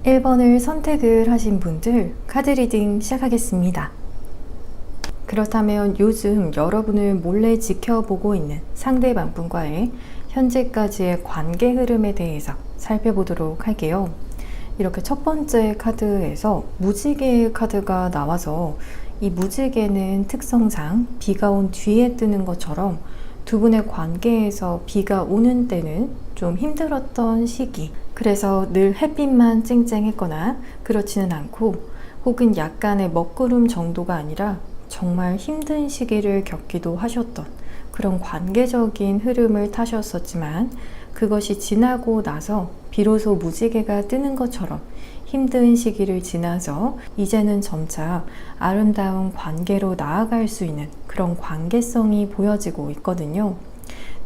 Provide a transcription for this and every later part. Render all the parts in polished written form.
1번을 선택을 하신 분들 카드 리딩 시작하겠습니다. 그렇다면 요즘 여러분을 몰래 지켜보고 있는 상대방 분과의 현재까지의 관계 흐름에 대해서 살펴보도록 할게요. 이렇게 첫 번째 카드에서 무지개의 카드가 나와서 이 무지개는 특성상 비가 온 뒤에 뜨는 것처럼 두 분의 관계에서 비가 오는 때는 좀 힘들었던 시기, 그래서 늘 햇빛만 쨍쨍했거나 그렇지는 않고 혹은 약간의 먹구름 정도가 아니라 정말 힘든 시기를 겪기도 하셨던 그런 관계적인 흐름을 타셨었지만 그것이 지나고 나서 비로소 무지개가 뜨는 것처럼 힘든 시기를 지나서 이제는 점차 아름다운 관계로 나아갈 수 있는 그런 관계성이 보여지고 있거든요.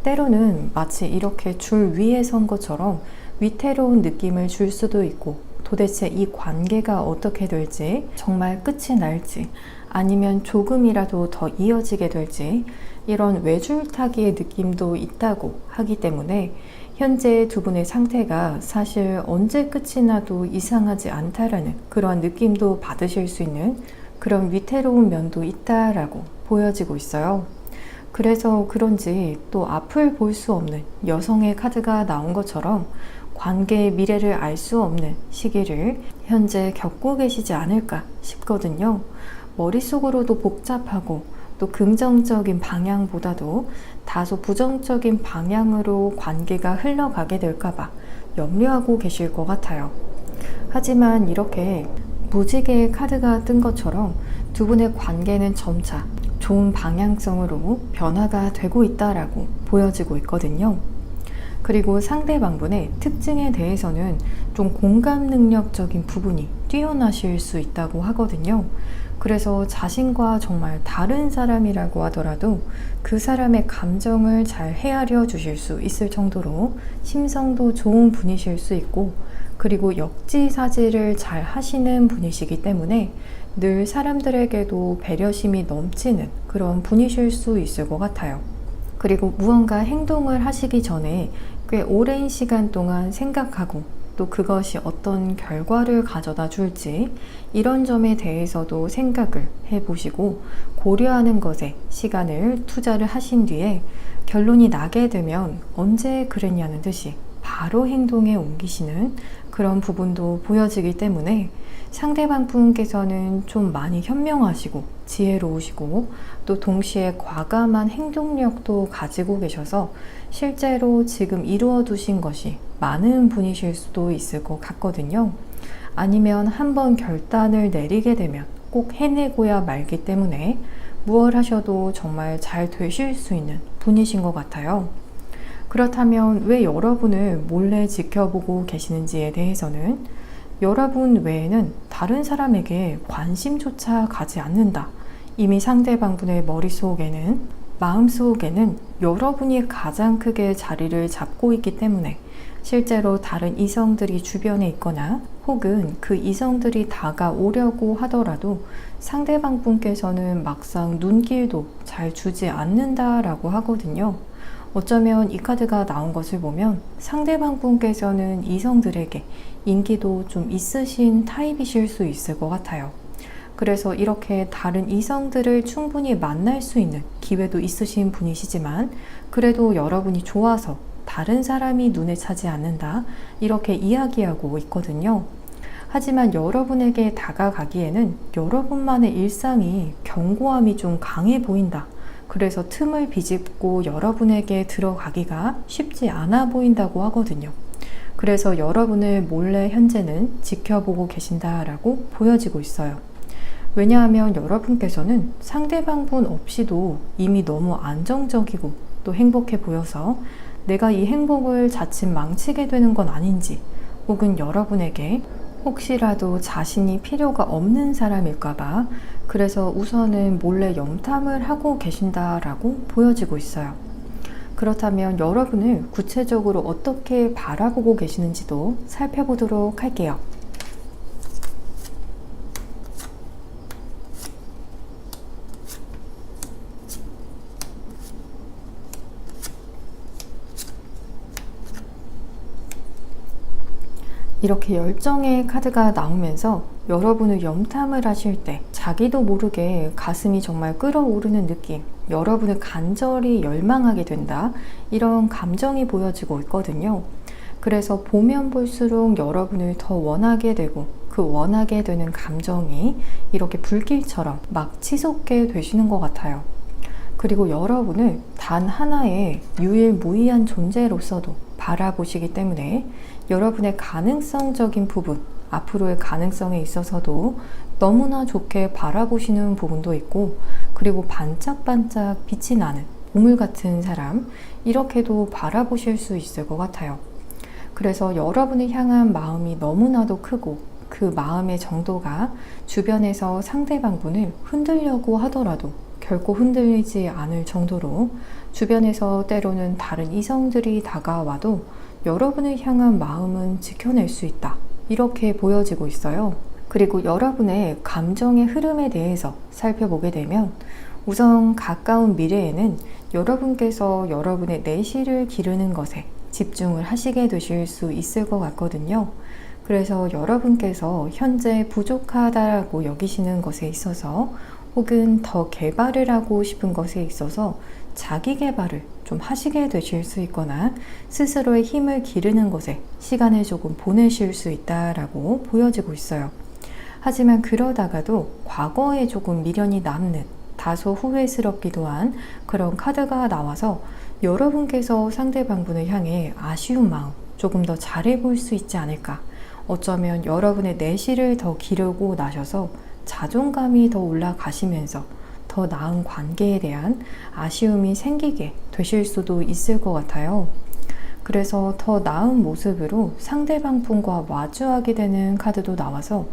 때로는 마치 이렇게 줄 위에 선 것처럼 위태로운 느낌을 줄 수도 있고 도대체 이 관계가 어떻게 될지, 정말 끝이 날지 아니면 조금이라도 더 이어지게 될지 이런 외줄타기의 느낌도 있다고 하기 때문에 현재 두 분의 상태가 사실 언제 끝이 나도 이상하지 않다라는 그런 느낌도 받으실 수 있는 그런 위태로운 면도 있다라고 보여지고 있어요. 그래서 그런지 또 앞을 볼 수 없는 여성의 카드가 나온 것처럼 관계의 미래를 알 수 없는 시기를 현재 겪고 계시지 않을까 싶거든요. 머릿속으로도 복잡하고 또 긍정적인 방향보다도 다소 부정적인 방향으로 관계가 흘러가게 될까봐 염려하고 계실 것 같아요. 하지만 이렇게 무지개의 카드가 뜬 것처럼 두 분의 관계는 점차 좋은 방향성으로 변화가 되고 있다라고 보여지고 있거든요. 그리고 상대방분의 특징에 대해서는 좀 공감 능력적인 부분이 뛰어나실 수 있다고 하거든요. 그래서 자신과 정말 다른 사람이라고 하더라도 그 사람의 감정을 잘 헤아려 주실 수 있을 정도로 심성도 좋은 분이실 수 있고, 그리고 역지사지를 잘 하시는 분이시기 때문에 늘 사람들에게도 배려심이 넘치는 그런 분이실 수 있을 것 같아요. 그리고 무언가 행동을 하시기 전에 꽤 오랜 시간 동안 생각하고 또 그것이 어떤 결과를 가져다 줄지 이런 점에 대해서도 생각을 해보시고 고려하는 것에 시간을 투자를 하신 뒤에 결론이 나게 되면 언제 그랬냐는 듯이 바로 행동에 옮기시는 그런 부분도 보여지기 때문에 상대방 분께서는 좀 많이 현명하시고 지혜로우시고 또 동시에 과감한 행동력도 가지고 계셔서 실제로 지금 이루어 두신 것이 많은 분이실 수도 있을 것 같거든요. 아니면 한번 결단을 내리게 되면 꼭 해내고야 말기 때문에 무엇 하셔도 정말 잘 되실 수 있는 분이신 것 같아요. 그렇다면 왜 여러분을 몰래 지켜보고 계시는지에 대해서는 여러분 외에는 다른 사람에게 관심조차 가지 않는다. 이미 상대방분의 머릿속에는, 마음속에는 여러분이 가장 크게 자리를 잡고 있기 때문에 실제로 다른 이성들이 주변에 있거나 혹은 그 이성들이 다가오려고 하더라도 상대방 분께서는 막상 눈길도 잘 주지 않는다라고 하거든요. 어쩌면 이 카드가 나온 것을 보면 상대방 분께서는 이성들에게 인기도 좀 있으신 타입이실 수 있을 것 같아요. 그래서 이렇게 다른 이성들을 충분히 만날 수 있는 기회도 있으신 분이시지만 그래도 여러분이 좋아서 다른 사람이 눈에 차지 않는다 이렇게 이야기하고 있거든요. 하지만 여러분에게 다가가기에는 여러분만의 일상이 견고함이 좀 강해 보인다. 그래서 틈을 비집고 여러분에게 들어가기가 쉽지 않아 보인다고 하거든요. 그래서 여러분을 몰래 현재는 지켜보고 계신다라고 보여지고 있어요. 왜냐하면 여러분께서는 상대방 분 없이도 이미 너무 안정적이고 또 행복해 보여서 내가 이 행복을 자칫 망치게 되는 건 아닌지, 혹은 여러분에게 혹시라도 자신이 필요가 없는 사람일까봐 그래서 우선은 몰래 염탐을 하고 계신다라고 보여지고 있어요. 그렇다면 여러분을 구체적으로 어떻게 바라보고 계시는지도 살펴보도록 할게요. 이렇게 열정의 카드가 나오면서 여러분을 염탐을 하실 때 자기도 모르게 가슴이 정말 끓어오르는 느낌, 여러분을 간절히 열망하게 된다, 이런 감정이 보여지고 있거든요. 그래서 보면 볼수록 여러분을 더 원하게 되고 그 원하게 되는 감정이 이렇게 불길처럼 막 치솟게 되시는 것 같아요. 그리고 여러분을 단 하나의 유일무이한 존재로서도 바라보시기 때문에 여러분의 가능성적인 부분, 앞으로의 가능성에 있어서도 너무나 좋게 바라보시는 부분도 있고, 그리고 반짝반짝 빛이 나는 보물 같은 사람, 이렇게도 바라보실 수 있을 것 같아요. 그래서 여러분을 향한 마음이 너무나도 크고 그 마음의 정도가 주변에서 상대방분을 흔들려고 하더라도 결코 흔들리지 않을 정도로, 주변에서 때로는 다른 이성들이 다가와도 여러분을 향한 마음은 지켜낼 수 있다, 이렇게 보여지고 있어요. 그리고 여러분의 감정의 흐름에 대해서 살펴보게 되면 우선 가까운 미래에는 여러분께서 여러분의 내실을 기르는 것에 집중을 하시게 되실 수 있을 것 같거든요. 그래서 여러분께서 현재 부족하다고 여기시는 것에 있어서, 혹은 더 개발을 하고 싶은 것에 있어서 자기 개발을 좀 하시게 되실 수 있거나 스스로의 힘을 기르는 것에 시간을 조금 보내실 수 있다라고 보여지고 있어요. 하지만 그러다가도 과거에 조금 미련이 남는, 다소 후회스럽기도 한 그런 카드가 나와서 여러분께서 상대방분을 향해 아쉬운 마음, 조금 더 잘해볼 수 있지 않을까, 어쩌면 여러분의 내실을 더 기르고 나셔서 자존감이 더 올라가시면서 더 나은 관계에 대한 아쉬움이 생기게 되실 수도 있을 것 같아요. 그래서 더 나은 모습으로 상대방 분과 마주하게 되는 카드도 나와서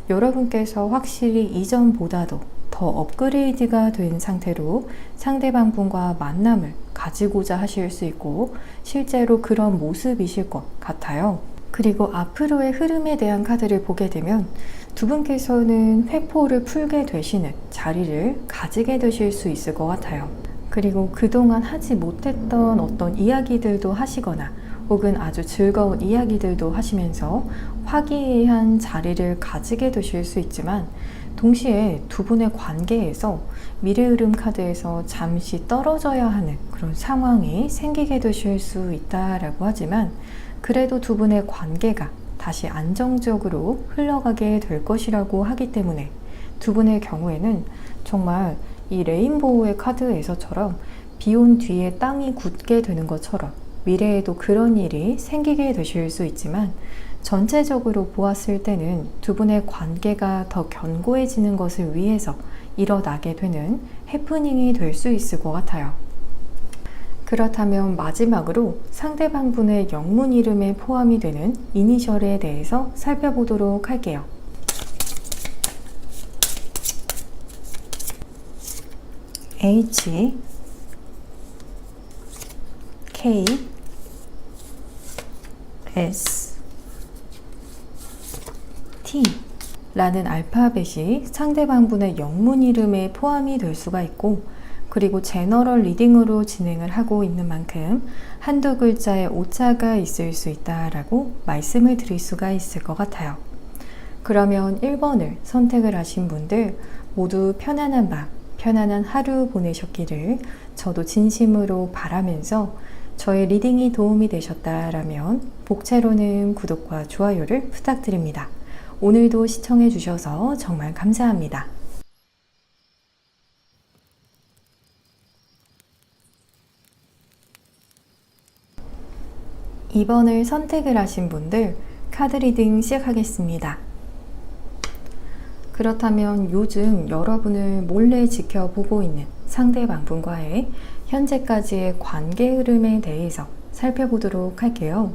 여러분께서 확실히 이전보다도 더 업그레이드가 된 상태로 상대방 분과 만남을 가지고자 하실 수 있고, 실제로 그런 모습이실 것 같아요. 그리고 앞으로의 흐름에 대한 카드를 보게 되면 두 분께서는 회포를 풀게 되시는 자리를 가지게 되실 수 있을 것 같아요. 그리고 그동안 하지 못했던 어떤 이야기들도 하시거나 혹은 아주 즐거운 이야기들도 하시면서 화기애애한 자리를 가지게 되실 수 있지만, 동시에 두 분의 관계에서 미래 흐름 카드에서 잠시 떨어져야 하는 그런 상황이 생기게 되실 수 있다라고 하지만, 그래도 두 분의 관계가 다시 안정적으로 흘러가게 될 것이라고 하기 때문에 두 분의 경우에는 정말 이 레인보우의 카드에서처럼 비온 뒤에 땅이 굳게 되는 것처럼 미래에도 그런 일이 생기게 되실 수 있지만, 전체적으로 보았을 때는 두 분의 관계가 더 견고해지는 것을 위해서 일어나게 되는 해프닝이 될 수 있을 것 같아요. 그렇다면 마지막으로 상대방 분의 영문 이름에 포함이 되는 이니셜에 대해서 살펴보도록 할게요. H, K, S, T 라는 알파벳이 상대방 분의 영문 이름에 포함이 될 수가 있고, 그리고 제너럴 리딩으로 진행을 하고 있는 만큼 한두 글자의 오차가 있을 수 있다라고 말씀을 드릴 수가 있을 것 같아요. 그러면 1번을 선택을 하신 분들 모두 편안한 밤, 편안한 하루 보내셨기를 저도 진심으로 바라면서, 저의 리딩이 도움이 되셨다라면 복채로는 구독과 좋아요를 부탁드립니다. 오늘도 시청해 주셔서 정말 감사합니다. 2번을 선택을 하신 분들 카드 리딩 시작하겠습니다. 그렇다면 요즘 여러분을 몰래 지켜보고 있는 상대방 분과의 현재까지의 관계 흐름에 대해서 살펴보도록 할게요.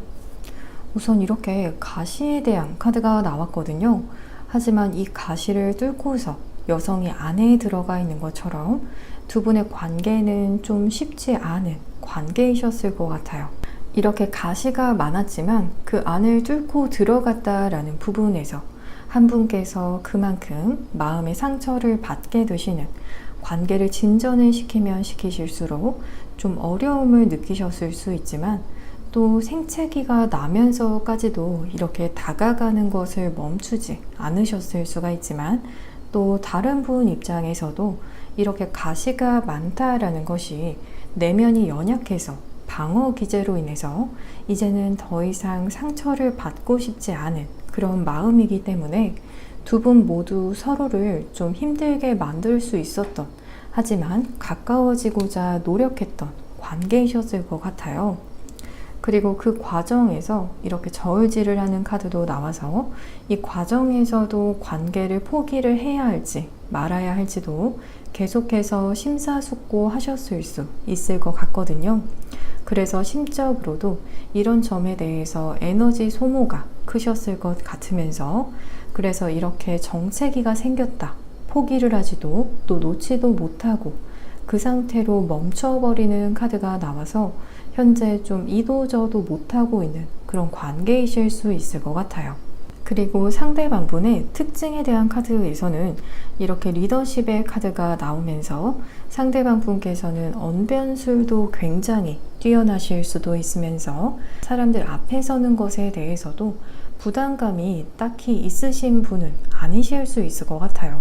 우선 이렇게 가시에 대한 카드가 나왔거든요. 하지만 이 가시를 뚫고서 여성이 안에 들어가 있는 것처럼 두 분의 관계는 좀 쉽지 않은 관계이셨을 것 같아요. 이렇게 가시가 많았지만 그 안을 뚫고 들어갔다라는 부분에서 한 분께서 그만큼 마음의 상처를 받게 되시는, 관계를 진전을 시키면 시키실수록 좀 어려움을 느끼셨을 수 있지만, 또 생채기가 나면서까지도 이렇게 다가가는 것을 멈추지 않으셨을 수가 있지만, 또 다른 분 입장에서도 이렇게 가시가 많다라는 것이 내면이 연약해서 방어 기제로 인해서 이제는 더 이상 상처를 받고 싶지 않은 그런 마음이기 때문에 두 분 모두 서로를 좀 힘들게 만들 수 있었던, 하지만 가까워지고자 노력했던 관계이셨을 것 같아요. 그리고 그 과정에서 이렇게 저울질을 하는 카드도 나와서 이 과정에서도 관계를 포기를 해야 할지 말아야 할지도 계속해서 심사숙고하셨을 수 있을 것 같거든요. 그래서 심적으로도 이런 점에 대해서 에너지 소모가 크셨을 것 같으면서, 그래서 이렇게 정체기가 생겼다, 포기를 하지도 또 놓지도 못하고 그 상태로 멈춰버리는 카드가 나와서 현재 좀 이도저도 못하고 있는 그런 관계이실 수 있을 것 같아요. 그리고 상대방분의 특징에 대한 카드에서는 이렇게 리더십의 카드가 나오면서 상대방분께서는 언변술도 굉장히 뛰어나실 수도 있으면서 사람들 앞에 서는 것에 대해서도 부담감이 딱히 있으신 분은 아니실 수 있을 것 같아요.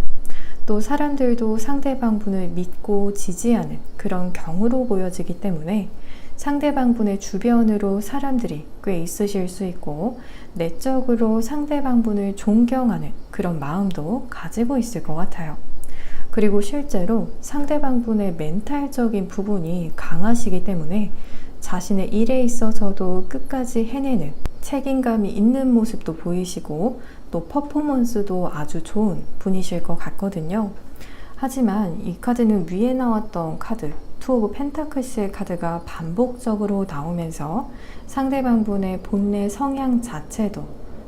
또 사람들도 상대방분을 믿고 지지하는 그런 경우로 보여지기 때문에 상대방분의 주변으로 사람들이 꽤 있으실 수 있고, 내적으로 상대방분을 존경하는 그런 마음도 가지고 있을 것 같아요. 그리고 실제로 상대방분의 멘탈적인 부분이 강하시기 때문에 자신의 일에 있어서도 끝까지 해내는 책임감이 있는 모습도 보이시고, 또 퍼포먼스도 아주 좋은 분이실 것 같거든요. 하지만 이 카드는 위에 나왔던 카드, 투 오브 펜타클스의 카드가 반복적으로 나오면서 상대방분의 본래 성향 자체도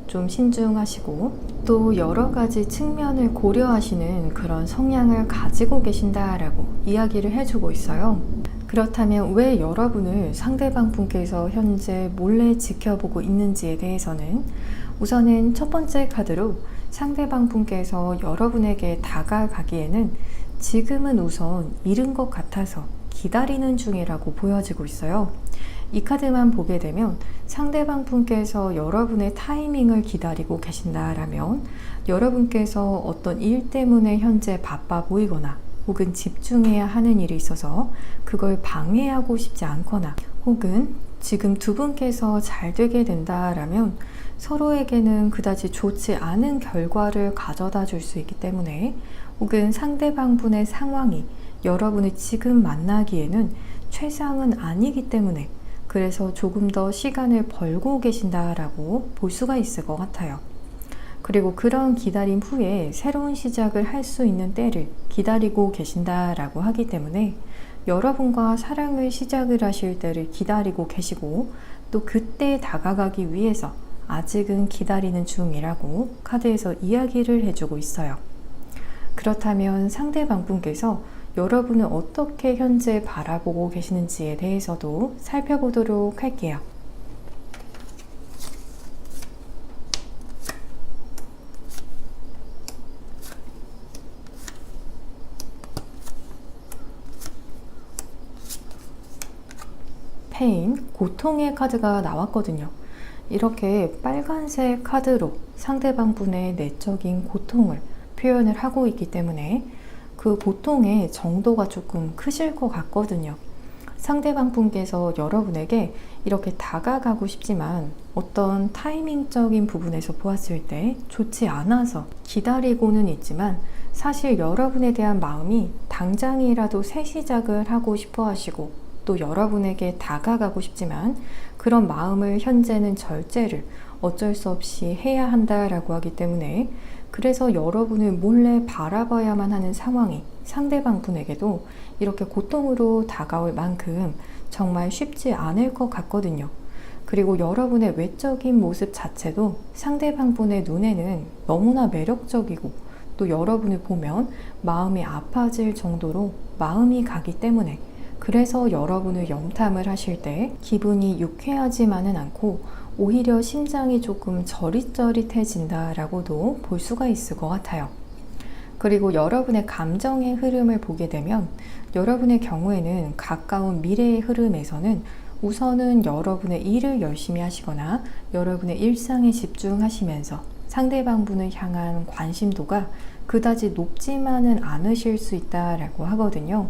좀 신중하시고, 또 여러 가지 측면을 고려하시는 그런 성향을 가지고 계신다라고 이야기를 해주고 있어요. 그렇다면 왜 여러분을 상대방분께서 현재 몰래 지켜보고 있는지에 대해서는, 우선은 첫 번째 카드로 상대방분께서 여러분에게 다가가기에는 지금은 우선 이른 것 같아서 기다리는 중이라고 보여지고 있어요. 이 카드만 보게 되면 상대방 분께서 여러분의 타이밍을 기다리고 계신다라면, 여러분께서 어떤 일 때문에 현재 바빠 보이거나 혹은 집중해야 하는 일이 있어서 그걸 방해하고 싶지 않거나, 혹은 지금 두 분께서 잘 되게 된다라면 서로에게는 그다지 좋지 않은 결과를 가져다 줄 수 있기 때문에, 혹은 상대방 분의 상황이 여러분이 지금 만나기에는 최상은 아니기 때문에, 그래서 조금 더 시간을 벌고 계신다라고 볼 수가 있을 것 같아요. 그리고 그런 기다림 후에 새로운 시작을 할 수 있는 때를 기다리고 계신다라고 하기 때문에, 여러분과 사랑을 시작을 하실 때를 기다리고 계시고, 또 그때 다가가기 위해서 아직은 기다리는 중이라고 카드에서 이야기를 해주고 있어요. 그렇다면 상대방 분께서 여러분을 어떻게 현재 바라보고 계시는지에 대해서도 살펴보도록 할게요. 페인, 고통의 카드가 나왔거든요. 이렇게 빨간색 카드로 상대방 분의 내적인 고통을 표현을 하고 있기 때문에 그 고통의 정도가 조금 크실 것 같거든요. 상대방 분께서 여러분에게 이렇게 다가가고 싶지만 어떤 타이밍적인 부분에서 보았을 때 좋지 않아서 기다리고는 있지만, 사실 여러분에 대한 마음이 당장이라도 새 시작을 하고 싶어 하시고, 또 여러분에게 다가가고 싶지만 그런 마음을 현재는 절제를 어쩔 수 없이 해야 한다라고 하기 때문에, 그래서 여러분을 몰래 바라봐야만 하는 상황이 상대방 분에게도 이렇게 고통으로 다가올 만큼 정말 쉽지 않을 것 같거든요. 그리고 여러분의 외적인 모습 자체도 상대방 분의 눈에는 너무나 매력적이고, 또 여러분을 보면 마음이 아파질 정도로 마음이 가기 때문에, 그래서 여러분을 염탐을 하실 때 기분이 유쾌하지만은 않고 오히려 심장이 조금 저릿저릿해진다라고도 볼 수가 있을 것 같아요. 그리고 여러분의 감정의 흐름을 보게 되면, 여러분의 경우에는 가까운 미래의 흐름에서는 우선은 여러분의 일을 열심히 하시거나 여러분의 일상에 집중하시면서 상대방분을 향한 관심도가 그다지 높지만은 않으실 수 있다라고 하거든요.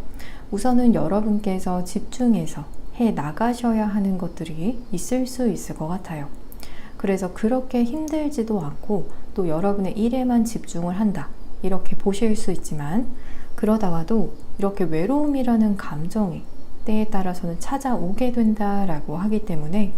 우선은 여러분께서 집중해서 해 나가셔야 하는 것들이 있을 수 있을 것 같아요. 그래서 그렇게 힘들지도 않고 또 여러분의 일에만 집중을 한다, 이렇게 보실 수 있지만, 그러다가도 이렇게 외로움이라는 감정이 때에 따라서는 찾아오게 된다라고 하기 때문에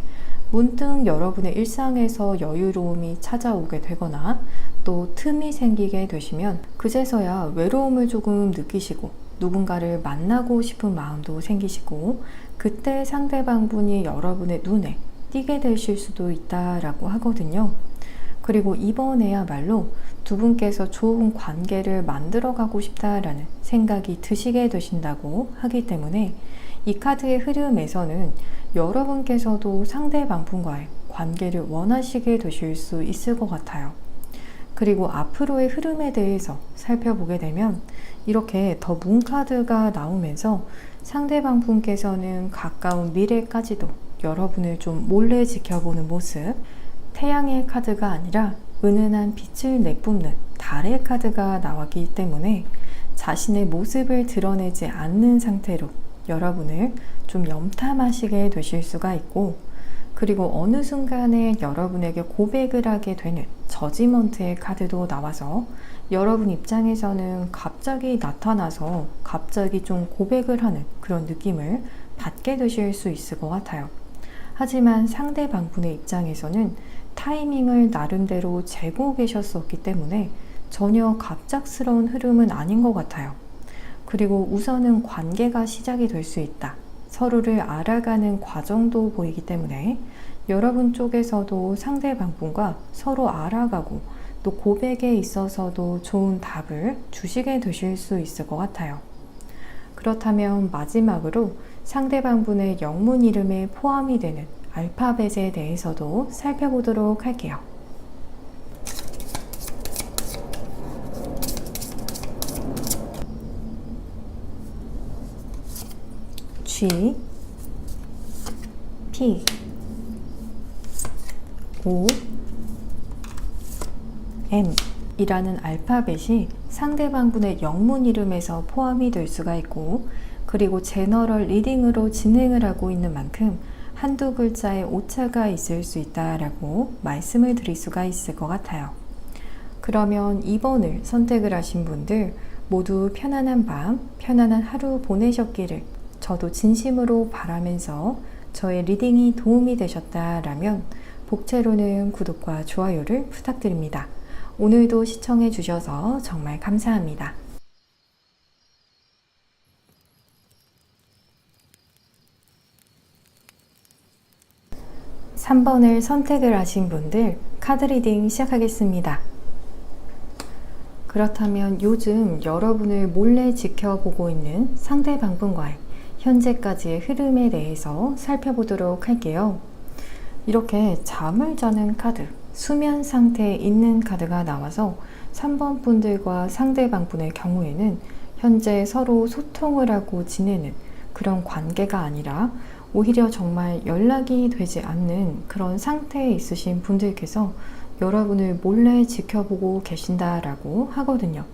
문득 여러분의 일상에서 여유로움이 찾아오게 되거나 또 틈이 생기게 되시면 그제서야 외로움을 조금 느끼시고 누군가를 만나고 싶은 마음도 생기시고, 그때 상대방분이 여러분의 눈에 띄게 되실 수도 있다라고 하거든요. 그리고 이번에야말로 두 분께서 좋은 관계를 만들어가고 싶다라는 생각이 드시게 되신다고 하기 때문에 이 카드의 흐름에서는 여러분께서도 상대방분과의 관계를 원하시게 되실 수 있을 것 같아요. 그리고 앞으로의 흐름에 대해서 살펴보게 되면 이렇게 더 문 카드가 나오면서 상대방분께서는 가까운 미래까지도 여러분을 좀 몰래 지켜보는 모습, 태양의 카드가 아니라 은은한 빛을 내뿜는 달의 카드가 나왔기 때문에 자신의 모습을 드러내지 않는 상태로 여러분을 좀 염탐하시게 되실 수가 있고, 그리고 어느 순간에 여러분에게 고백을 하게 되는 저지먼트의 카드도 나와서 여러분 입장에서는 갑자기 나타나서 갑자기 좀 고백을 하는 그런 느낌을 받게 되실 수 있을 것 같아요. 하지만 상대방분의 입장에서는 타이밍을 나름대로 재고 계셨었기 때문에 전혀 갑작스러운 흐름은 아닌 것 같아요. 그리고 우선은 관계가 시작이 될 수 있다, 서로를 알아가는 과정도 보이기 때문에 여러분 쪽에서도 상대방분과 서로 알아가고 또 고백에 있어서도 좋은 답을 주시게 되실 수 있을 것 같아요. 그렇다면 마지막으로 상대방분의 영문 이름에 포함이 되는 알파벳에 대해서도 살펴보도록 할게요. G, P, O, M 이라는 알파벳이 상대방분의 영문 이름에서 포함이 될 수가 있고, 그리고 제너럴 리딩으로 진행을 하고 있는 만큼 한두 글자의 오차가 있을 수 있다라고 말씀을 드릴 수가 있을 것 같아요. 그러면 2번을 선택을 하신 분들 모두 편안한 밤, 편안한 하루 보내셨기를 저도 진심으로 바라면서 저의 리딩이 도움이 되셨다라면 복채로는 구독과 좋아요를 부탁드립니다. 오늘도 시청해 주셔서 정말 감사합니다. 3번을 선택을 하신 분들 카드 리딩 시작하겠습니다. 그렇다면 요즘 여러분을 몰래 지켜보고 있는 상대방분과의 현재까지의 흐름에 대해서 살펴보도록 할게요. 이렇게 잠을 자는 카드, 수면 상태에 있는 카드가 나와서 3번 분들과 상대방분의 경우에는 현재 서로 소통을 하고 지내는 그런 관계가 아니라 오히려 정말 연락이 되지 않는 그런 상태에 있으신 분들께서 여러분을 몰래 지켜보고 계신다라고 하거든요.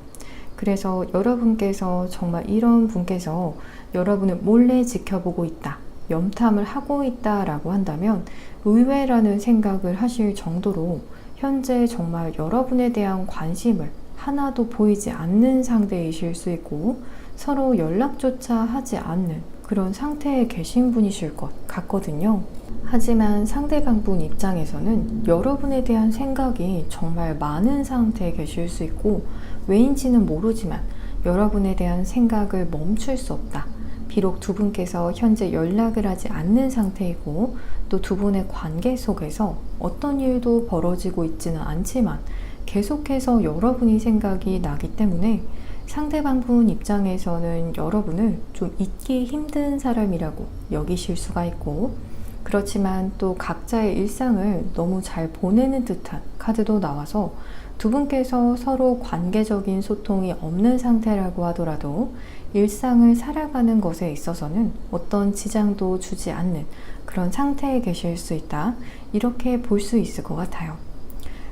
그래서 여러분께서 정말 이런 분께서 여러분을 몰래 지켜보고 있다, 염탐을 하고 있다라고 한다면 의외라는 생각을 하실 정도로 현재 정말 여러분에 대한 관심을 하나도 보이지 않는 상태이실 수 있고 서로 연락조차 하지 않는 그런 상태에 계신 분이실 것 같거든요. 하지만 상대방분 입장에서는 여러분에 대한 생각이 정말 많은 상태에 계실 수 있고 왜인지는 모르지만 여러분에 대한 생각을 멈출 수 없다. 비록 두 분께서 현재 연락을 하지 않는 상태이고 또 두 분의 관계 속에서 어떤 일도 벌어지고 있지는 않지만 계속해서 여러분이 생각이 나기 때문에 상대방분 입장에서는 여러분을 좀 잊기 힘든 사람이라고 여기실 수가 있고, 그렇지만 또 각자의 일상을 너무 잘 보내는 듯한 카드도 나와서 두 분께서 서로 관계적인 소통이 없는 상태라고 하더라도 일상을 살아가는 것에 있어서는 어떤 지장도 주지 않는 그런 상태에 계실 수 있다. 이렇게 볼 수 있을 것 같아요.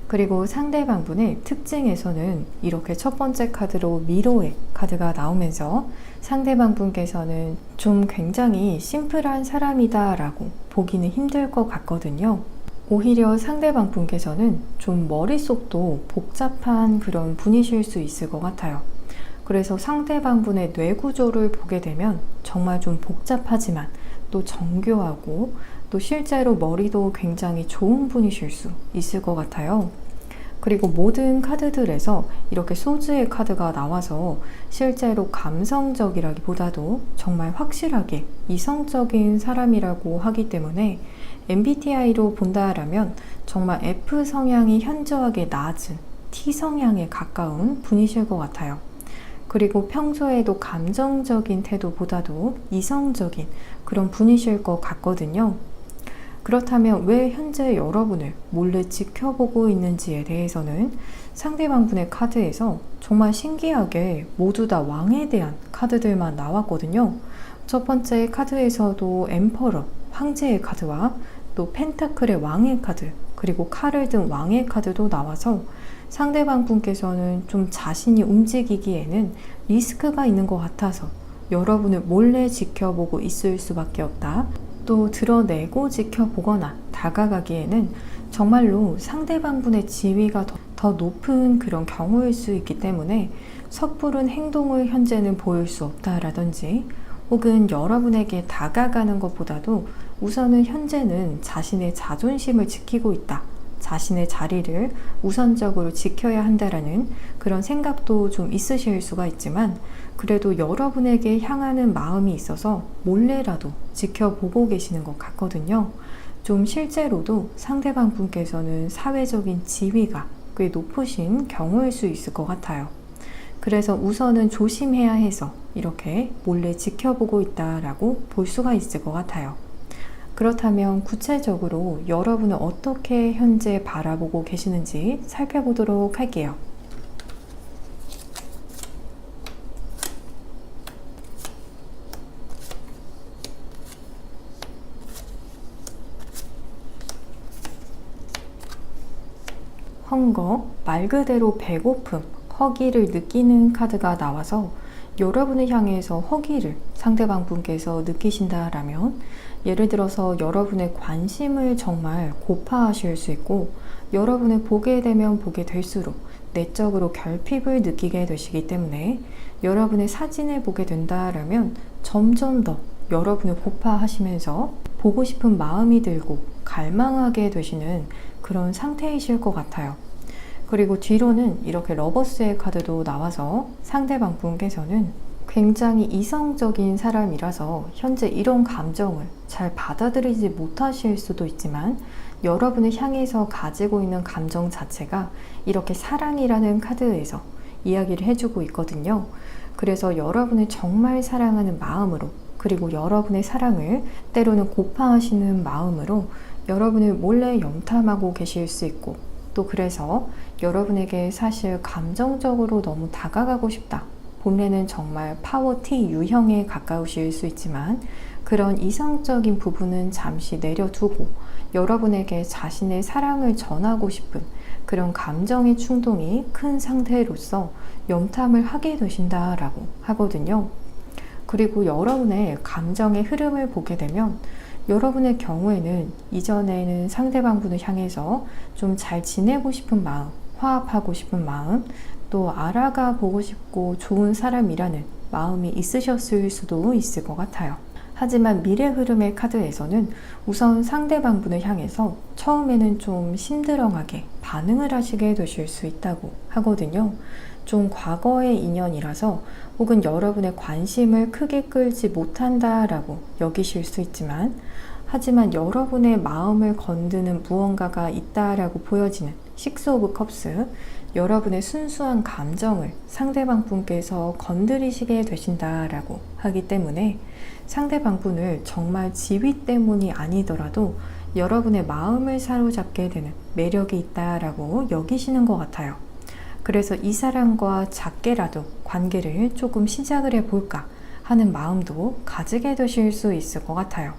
그리고 상대방분의 특징에서는 이렇게 첫 번째 카드로 미로의 카드가 나오면서 상대방분께서는 좀 굉장히 심플한 사람이다 라고 보기는 힘들 것 같거든요. 오히려 상대방분께서는 좀 머릿속도 복잡한 그런 분이실 수 있을 것 같아요. 그래서 상대방분의 뇌구조를 보게 되면 정말 좀 복잡하지만 또 정교하고 또 실제로 머리도 굉장히 좋은 분이실 수 있을 것 같아요. 그리고 모든 카드들에서 이렇게 소즈의 카드가 나와서 실제로 감성적이라기보다도 정말 확실하게 이성적인 사람이라고 하기 때문에 MBTI로 본다라면 정말 F 성향이 현저하게 낮은 T 성향에 가까운 분이실 것 같아요. 그리고 평소에도 감정적인 태도보다도 이성적인 그런 분이실 것 같거든요. 그렇다면 왜 현재 여러분을 몰래 지켜보고 있는지에 대해서는 상대방분의 카드에서 정말 신기하게 모두 다 왕에 대한 카드들만 나왔거든요. 첫 번째 카드에서도 엠퍼러, 황제의 카드와 또 펜타클의 왕의 카드, 그리고 칼을 든 왕의 카드도 나와서 상대방분께서는 좀 자신이 움직이기에는 리스크가 있는 것 같아서 여러분을 몰래 지켜보고 있을 수밖에 없다. 또 드러내고 지켜보거나 다가가기에는 정말로 상대방분의 지위가 더 높은 그런 경우일 수 있기 때문에 섣부른 행동을 현재는 보일 수 없다라든지 혹은 여러분에게 다가가는 것보다도 우선은 현재는 자신의 자존심을 지키고 있다. 자신의 자리를 우선적으로 지켜야 한다라는 그런 생각도 좀 있으실 수가 있지만 그래도 여러분에게 향하는 마음이 있어서 몰래라도 지켜보고 계시는 것 같거든요. 좀 실제로도 상대방 분께서는 사회적인 지위가 꽤 높으신 경우일 수 있을 것 같아요. 그래서 우선은 조심해야 해서 이렇게 몰래 지켜보고 있다라고 볼 수가 있을 것 같아요. 그렇다면 구체적으로 여러분은 어떻게 현재 바라보고 계시는지 살펴보도록 할게요. 헝거, 말 그대로 배고픔, 허기를 느끼는 카드가 나와서 여러분을 향해서 허기를 상대방 분께서 느끼신다라면 예를 들어서 여러분의 관심을 정말 고파하실 수 있고 여러분을 보게 되면 보게 될수록 내적으로 결핍을 느끼게 되시기 때문에 여러분의 사진을 보게 된다라면 점점 더 여러분을 고파하시면서 보고 싶은 마음이 들고 갈망하게 되시는 그런 상태이실 것 같아요. 그리고 뒤로는 이렇게 러버스의 카드도 나와서 상대방 분께서는 굉장히 이성적인 사람이라서 현재 이런 감정을 잘 받아들이지 못하실 수도 있지만 여러분을 향해서 가지고 있는 감정 자체가 이렇게 사랑이라는 카드에서 이야기를 해주고 있거든요. 그래서 여러분을 정말 사랑하는 마음으로 그리고 여러분의 사랑을 때로는 고파하시는 마음으로 여러분을 몰래 염탐하고 계실 수 있고 또 그래서 여러분에게 사실 감정적으로 너무 다가가고 싶다. 본래는 정말 파워 T 유형에 가까우실 수 있지만 그런 이성적인 부분은 잠시 내려두고 여러분에게 자신의 사랑을 전하고 싶은 그런 감정의 충동이 큰 상태로서 염탐을 하게 되신다라고 하거든요. 그리고 여러분의 감정의 흐름을 보게 되면 여러분의 경우에는 이전에는 상대방분을 향해서 좀 잘 지내고 싶은 마음, 화합하고 싶은 마음, 또 알아가 보고 싶고 좋은 사람이라는 마음이 있으셨을 수도 있을 것 같아요. 하지만 미래 흐름의 카드에서는 우선 상대방분을 향해서 처음에는 좀 심드렁하게 반응을 하시게 되실 수 있다고 하거든요. 좀 과거의 인연이라서 혹은 여러분의 관심을 크게 끌지 못한다라고 여기실 수 있지만 하지만 여러분의 마음을 건드는 무언가가 있다라고 보여지는 식스 오브 컵스, 여러분의 순수한 감정을 상대방 분께서 건드리시게 되신다라고 하기 때문에 상대방 분을 정말 지위 때문이 아니더라도 여러분의 마음을 사로잡게 되는 매력이 있다라고 여기시는 것 같아요. 그래서 이 사람과 작게라도 관계를 조금 시작을 해볼까 하는 마음도 가지게 되실 수 있을 것 같아요.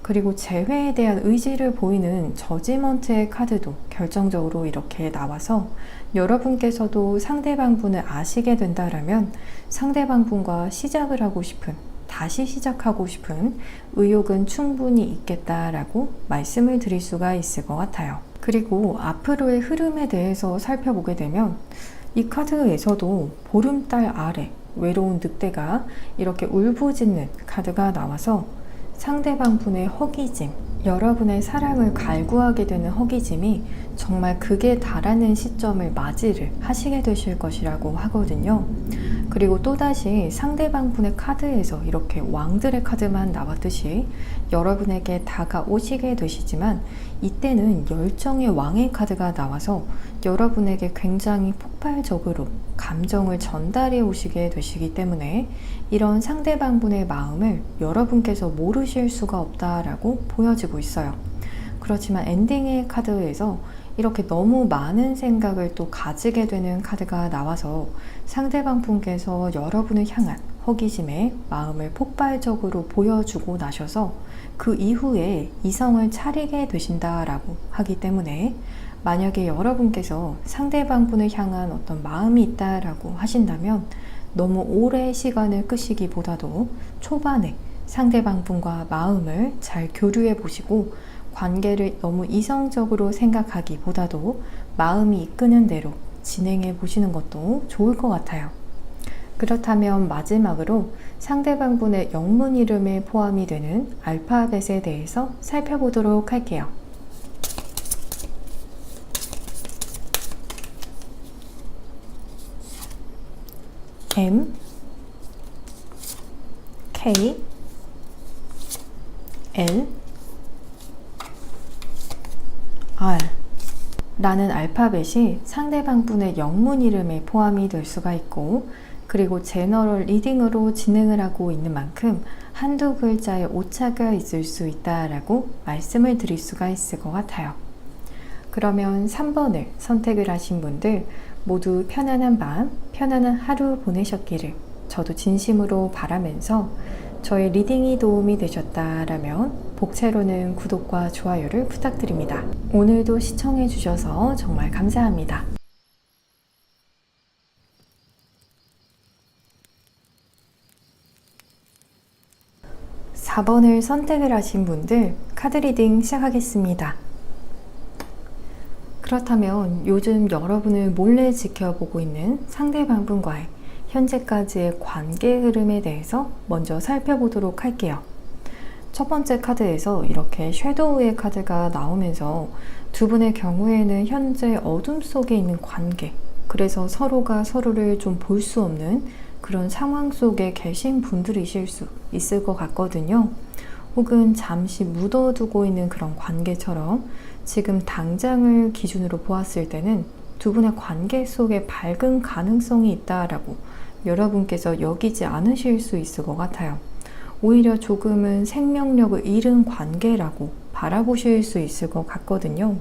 그리고 재회에 대한 의지를 보이는 저지먼트의 카드도 결정적으로 이렇게 나와서 여러분께서도 상대방분을 아시게 된다라면 상대방분과 시작을 하고 싶은, 다시 시작하고 싶은 의욕은 충분히 있겠다라고 말씀을 드릴 수가 있을 것 같아요. 그리고 앞으로의 흐름에 대해서 살펴보게 되면 이 카드에서도 보름달 아래 외로운 늑대가 이렇게 울부짖는 카드가 나와서 상대방 분의 허기짐, 여러분의 사랑을 갈구하게 되는 허기짐이 정말 극에 달하는 시점을 맞이를 하시게 되실 것이라고 하거든요. 그리고 또다시 상대방 분의 카드에서 이렇게 왕들의 카드만 나왔듯이 여러분에게 다가오시게 되시지만 이때는 열정의 왕의 카드가 나와서 여러분에게 굉장히 폭발적으로 감정을 전달해 오시게 되시기 때문에 이런 상대방 분의 마음을 여러분께서 모르실 수가 없다라고 보여지고 있어요. 그렇지만 엔딩의 카드에서 이렇게 너무 많은 생각을 또 가지게 되는 카드가 나와서 상대방 분께서 여러분을 향한 허기짐에 마음을 폭발적으로 보여주고 나셔서 그 이후에 이성을 차리게 되신다라고 하기 때문에 만약에 여러분께서 상대방 분을 향한 어떤 마음이 있다라고 하신다면 너무 오래 시간을 끄시기보다도 초반에 상대방 분과 마음을 잘 교류해 보시고 관계를 너무 이성적으로 생각하기보다도 마음이 이끄는 대로 진행해 보시는 것도 좋을 것 같아요. 그렇다면 마지막으로 상대방 분의 영문 이름에 포함이 되는 알파벳에 대해서 살펴보도록 할게요. M, K, L, R 라는 알파벳이 상대방 분의 영문 이름에 포함이 될 수가 있고 그리고 제너럴 리딩으로 진행을 하고 있는 만큼 한두 글자의 오차가 있을 수 있다라고 말씀을 드릴 수가 있을 것 같아요. 그러면 3번을 선택을 하신 분들 모두 편안한 밤, 편안한 하루 보내셨기를 저도 진심으로 바라면서 저의 리딩이 도움이 되셨다라면 복채로는 구독과 좋아요를 부탁드립니다. 오늘도 시청해 주셔서 정말 감사합니다. 4번을 선택을 하신 분들 카드 리딩 시작하겠습니다. 그렇다면 요즘 여러분을 몰래 지켜보고 있는 상대방 분과의 현재까지의 관계 흐름에 대해서 먼저 살펴보도록 할게요. 첫 번째 카드에서 이렇게 섀도우의 카드가 나오면서 두 분의 경우에는 현재 어둠 속에 있는 관계, 그래서 서로가 서로를 좀 볼 수 없는 그런 상황 속에 계신 분들이실 수 있을 것 같거든요. 혹은 잠시 묻어두고 있는 그런 관계처럼 지금 당장을 기준으로 보았을 때는 두 분의 관계 속에 밝은 가능성이 있다라고 여러분께서 여기지 않으실 수 있을 것 같아요. 오히려 조금은 생명력을 잃은 관계라고 바라보실 수 있을 것 같거든요.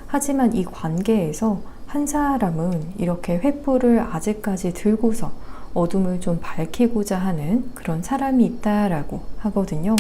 하지만 이 관계에서 한 사람은 이렇게 횃불을 아직까지 들고서 어둠을 좀 밝히고자 하는 그런 사람이 있다라고 하거든요.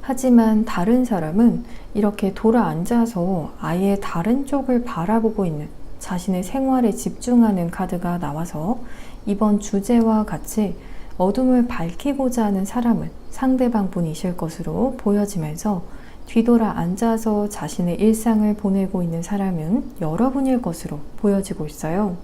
하지만 다른 사람은 이렇게 돌아앉아서 아예 다른 쪽을 바라보고 있는 자신의 생활에 집중하는 카드가 나와서 이번 주제와 같이 어둠을 밝히고자 하는 사람은 상대방 분이실 것으로 보여지면서 뒤돌아 앉아서 자신의 일상을 보내고 있는 사람은 여러분일 것으로 보여지고 있어요.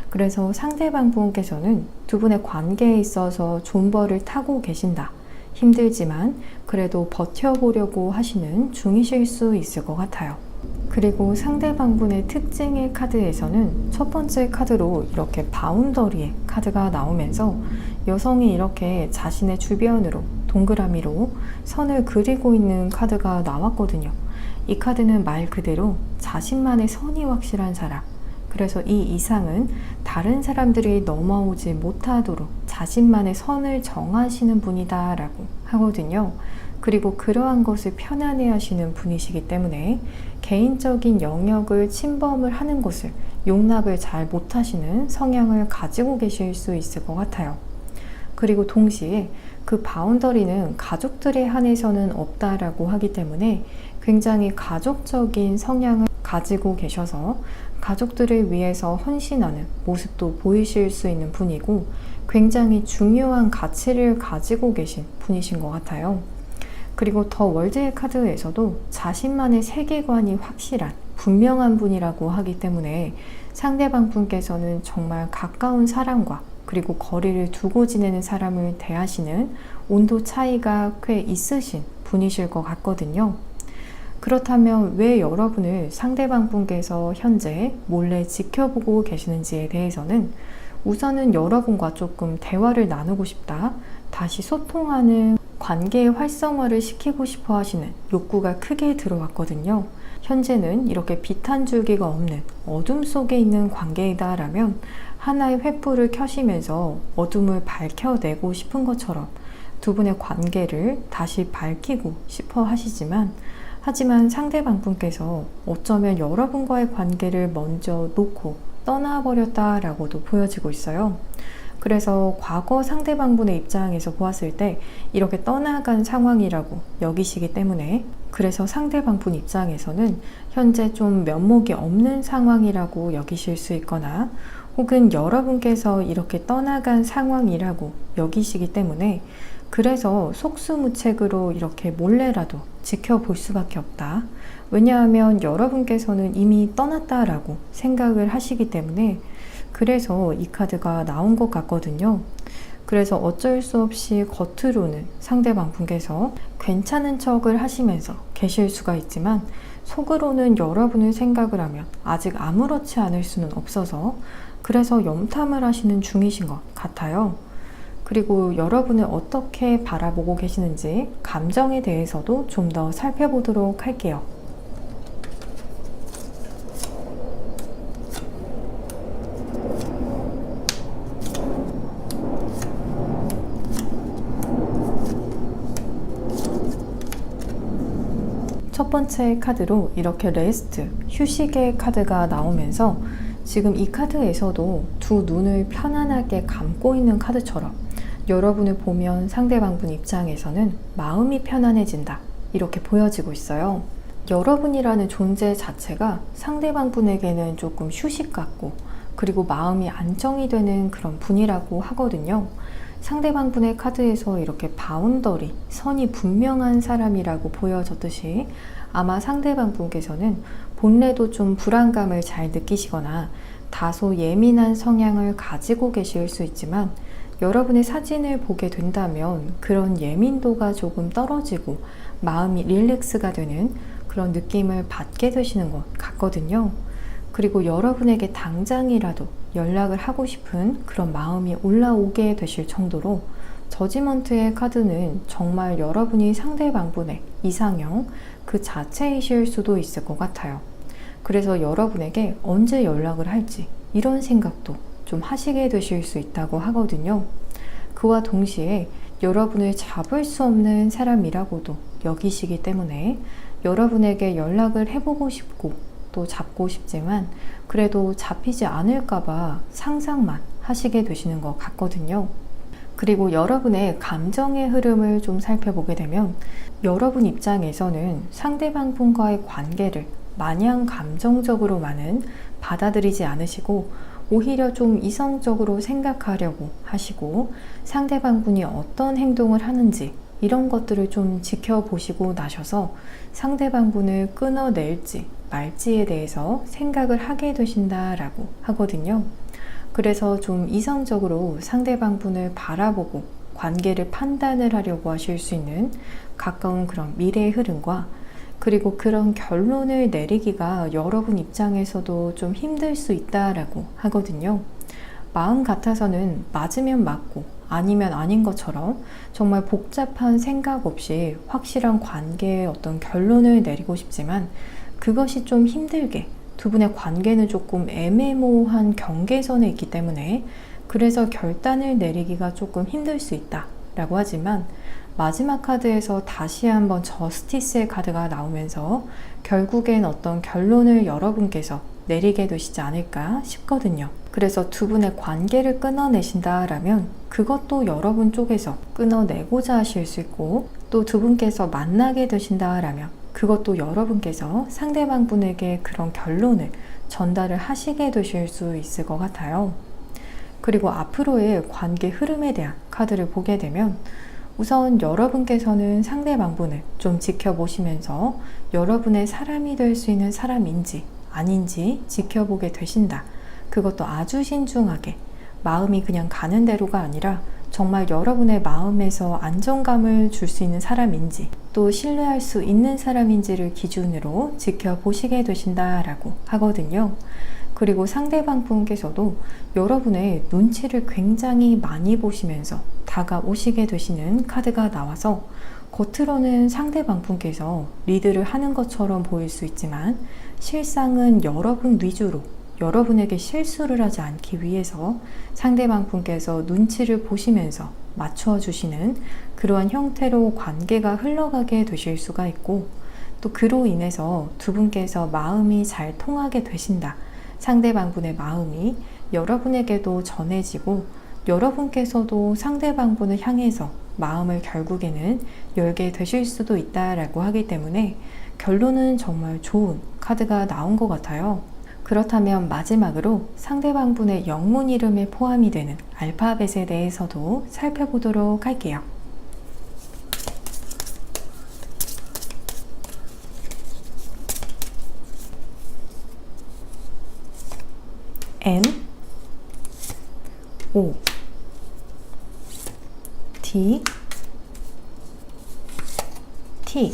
그래서 상대방 분께서는 두 분의 관계에 있어서 존버를 타고 계신다. 힘들지만 그래도 버텨보려고 하시는 중이실 수 있을 것 같아요. 그리고 상대방 분의 특징의 카드에서는 첫 번째 카드로 이렇게 바운더리의 카드가 나오면서 여성이 이렇게 자신의 주변으로 동그라미로 선을 그리고 있는 카드가 나왔거든요. 이 카드는 말 그대로 자신만의 선이 확실한 사람, 그래서 이 이상은 다른 사람들이 넘어오지 못하도록 자신만의 선을 정하시는 분이다 라고 하거든요. 그리고 그러한 것을 편안해 하시는 분이시기 때문에 개인적인 영역을 침범을 하는 것을 용납을 잘 못하시는 성향을 가지고 계실 수 있을 것 같아요. 그리고 동시에 그 바운더리는 가족들에 한해서는 없다라고 하기 때문에 굉장히 가족적인 성향을 가지고 계셔서 가족들을 위해서 헌신하는 모습도 보이실 수 있는 분이고 굉장히 중요한 가치를 가지고 계신 분이신 것 같아요. 그리고 더 월드의 카드에서도 자신만의 세계관이 확실한 분명한 분이라고 하기 때문에 상대방 분께서는 정말 가까운 사람과 그리고 거리를 두고 지내는 사람을 대하시는 온도 차이가 꽤 있으신 분이실 것 같거든요. 그렇다면 왜 여러분을 상대방 분께서 현재 몰래 지켜보고 계시는지에 대해서는 우선은 여러분과 조금 대화를 나누고 싶다, 다시 소통하는 관계의 활성화를 시키고 싶어 하시는 욕구가 크게 들어왔거든요. 현재는 이렇게 빛 한 줄기가 없는 어둠 속에 있는 관계이다라면 하나의 횃불을 켜시면서 어둠을 밝혀내고 싶은 것처럼 두 분의 관계를 다시 밝히고 싶어 하지만 상대방 분께서 어쩌면 여러분과의 관계를 먼저 놓고 떠나버렸다라고도 보여지고 있어요. 그래서 과거 상대방 분의 입장에서 보았을 때 이렇게 떠나간 상황이라고 여기시기 때문에 그래서 상대방 분 입장에서는 현재 좀 면목이 없는 상황이라고 여기실 수 있거나 혹은 여러분께서 이렇게 떠나간 상황이라고 여기시기 때문에 그래서 속수무책으로 이렇게 몰래라도 지켜볼 수밖에 없다. 왜냐하면 여러분께서는 이미 떠났다라고 생각을 하시기 때문에 그래서 이 카드가 나온 것 같거든요. 그래서 어쩔 수 없이 겉으로는 상대방 분께서 괜찮은 척을 하시면서 계실 수가 있지만 속으로는 여러분을 생각을 하면 아직 아무렇지 않을 수는 없어서 그래서 염탐을 하시는 중이신 것 같아요. 그리고 여러분을 어떻게 바라보고 계시는지 감정에 대해서도 좀 더 살펴보도록 할게요. 첫 번째 카드로 이렇게 레스트, 휴식의 카드가 나오면서 지금 이 카드에서도 두 눈을 편안하게 감고 있는 카드처럼 여러분을 보면 상대방 분 입장에서는 마음이 편안해진다 이렇게 보여지고 있어요. 여러분이라는 존재 자체가 상대방 분에게는 조금 휴식 같고 그리고 마음이 안정이 되는 그런 분이라고 하거든요. 상대방 분의 카드에서 이렇게 바운더리, 선이 분명한 사람이라고 보여졌듯이 아마 상대방 분께서는 본래도 좀 불안감을 잘 느끼시거나 다소 예민한 성향을 가지고 계실 수 있지만 여러분의 사진을 보게 된다면 그런 예민도가 조금 떨어지고 마음이 릴렉스가 되는 그런 느낌을 받게 되시는 것 같거든요. 그리고 여러분에게 당장이라도 연락을 하고 싶은 그런 마음이 올라오게 되실 정도로 저지먼트의 카드는 정말 여러분이 상대방 분의 이상형 그 자체이실 수도 있을 것 같아요. 그래서 여러분에게 언제 연락을 할지 이런 생각도 좀 하시게 되실 수 있다고 하거든요. 그와 동시에 여러분을 잡을 수 없는 사람이라고도 여기시기 때문에 여러분에게 연락을 해보고 싶고 또 잡고 싶지만 그래도 잡히지 않을까봐 상상만 하시게 되시는 것 같거든요. 그리고 여러분의 감정의 흐름을 좀 살펴보게 되면 여러분 입장에서는 상대방 분과의 관계를 마냥 감정적으로만은 받아들이지 않으시고 오히려 좀 이성적으로 생각하려고 하시고 상대방 분이 어떤 행동을 하는지 이런 것들을 좀 지켜보시고 나셔서 상대방 분을 끊어낼지 말지에 대해서 생각을 하게 되신다라고 하거든요. 그래서 좀 이성적으로 상대방 분을 바라보고 관계를 판단을 하려고 하실 수 있는 가까운 그런 미래의 흐름과 그리고 그런 결론을 내리기가 여러분 입장에서도 좀 힘들 수 있다라고 하거든요. 마음 같아서는 맞으면 맞고 아니면 아닌 것처럼 정말 복잡한 생각 없이 확실한 관계의 어떤 결론을 내리고 싶지만 그것이 좀 힘들게 두 분의 관계는 조금 애매모호한 경계선에 있기 때문에 그래서 결단을 내리기가 조금 힘들 수 있다라고 하지만 마지막 카드에서 다시 한번 저스티스의 카드가 나오면서 결국엔 어떤 결론을 여러분께서 내리게 되시지 않을까 싶거든요. 그래서 두 분의 관계를 끊어내신다라면 그것도 여러분 쪽에서 끊어내고자 하실 수 있고, 또 두 분께서 만나게 되신다라면 그것도 여러분께서 상대방 분에게 그런 결론을 전달을 하시게 되실 수 있을 것 같아요. 그리고 앞으로의 관계 흐름에 대한 카드를 보게 되면, 우선 여러분께서는 상대방 분을 좀 지켜보시면서 여러분의 사람이 될 수 있는 사람인지 아닌지 지켜보게 되신다. 그것도 아주 신중하게, 마음이 그냥 가는 대로가 아니라 정말 여러분의 마음에서 안정감을 줄 수 있는 사람인지, 또 신뢰할 수 있는 사람인지를 기준으로 지켜보시게 되신다라고 하거든요. 그리고 상대방 분께서도 여러분의 눈치를 굉장히 많이 보시면서 다가오시게 되시는 카드가 나와서, 겉으로는 상대방 분께서 리드를 하는 것처럼 보일 수 있지만 실상은 여러분 위주로 여러분에게 실수를 하지 않기 위해서 상대방 분께서 눈치를 보시면서 맞춰 주시는 그러한 형태로 관계가 흘러가게 되실 수가 있고, 또 그로 인해서 두 분께서 마음이 잘 통하게 되신다. 상대방 분의 마음이 여러분에게도 전해지고 여러분께서도 상대방 분을 향해서 마음을 결국에는 열게 되실 수도 있다라고 하기 때문에 결론은 정말 좋은 카드가 나온 것 같아요. 그렇다면 마지막으로 상대방 분의 영문 이름에 포함이 되는 알파벳에 대해서도 살펴보도록 할게요. N, O, D, T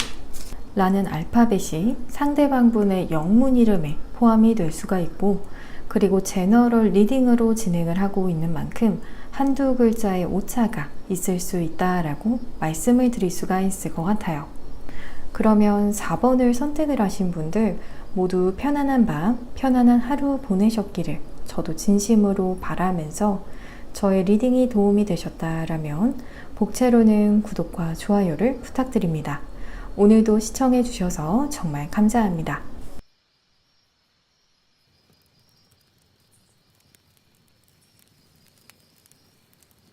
라는 알파벳이 상대방 분의 영문 이름에 포함이 될 수가 있고, 그리고 제너럴 리딩으로 진행을 하고 있는 만큼 한두 글자의 오차가 있을 수 있다라고 말씀을 드릴 수가 있을 것 같아요. 그러면 4번을 선택을 하신 분들 모두 편안한 밤, 편안한 하루 보내셨기를 저도 진심으로 바라면서, 저의 리딩이 도움이 되셨다라면 복채로는 구독과 좋아요를 부탁드립니다. 오늘도 시청해 주셔서 정말 감사합니다.